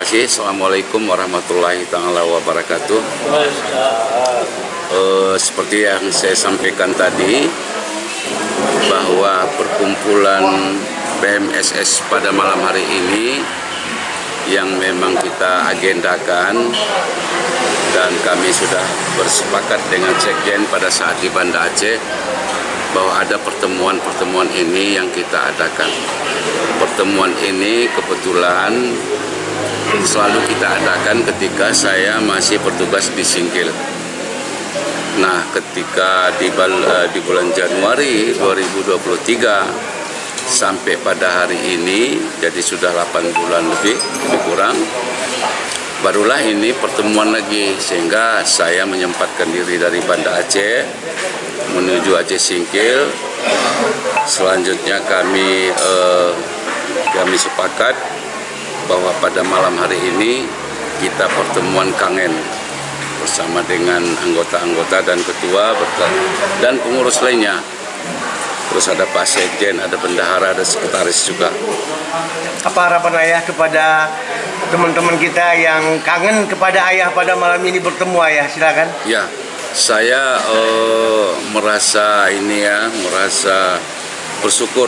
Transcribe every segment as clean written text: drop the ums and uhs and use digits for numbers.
Assalamualaikum warahmatullahi taala wabarakatuh. Seperti yang saya sampaikan tadi, bahwa perkumpulan PMSS pada malam hari ini yang memang kita agendakan, dan kami sudah bersepakat dengan Sekjen pada saat di Banda Aceh bahwa ada pertemuan-pertemuan ini yang kita adakan. Pertemuan ini kebetulan selalu kita adakan ketika saya masih bertugas di Singkil. Nah, ketika di bulan Januari 2023 sampai pada hari ini, jadi sudah 8 bulan lebih kurang, barulah ini pertemuan lagi, sehingga saya menyempatkan diri dari Banda Aceh menuju Aceh Singkil. Selanjutnya kami sepakat bahwa pada malam hari ini kita pertemuan kangen bersama dengan anggota-anggota dan ketua dan pengurus lainnya. Terus ada Pak Sekjen, ada bendahara, ada sekretaris juga. Apa harapan ayah kepada teman-teman kita yang kangen kepada ayah pada malam ini bertemu ayah? Silakan. Ya, saya merasa bersyukur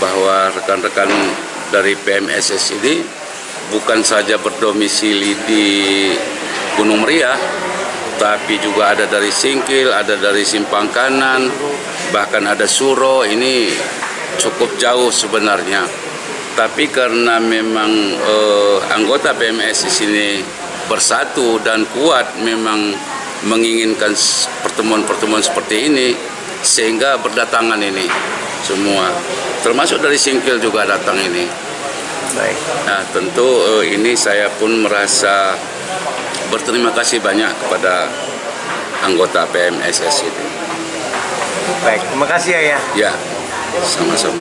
bahwa rekan-rekan dari PMSS ini bukan saja berdomisili di Gunung Meriah, tapi juga ada dari Singkil, ada dari Simpang Kanan, bahkan ada Suro. Ini cukup jauh sebenarnya. Tapi karena memang anggota PMSS ini bersatu dan kuat, memang menginginkan pertemuan-pertemuan seperti ini, sehingga berdatangan ini semua, termasuk dari Singkil juga datang ini. Baik. Nah, tentu ini saya pun merasa berterima kasih banyak kepada anggota PMSS itu. Baik, terima kasih ayah. Ya, sama-sama.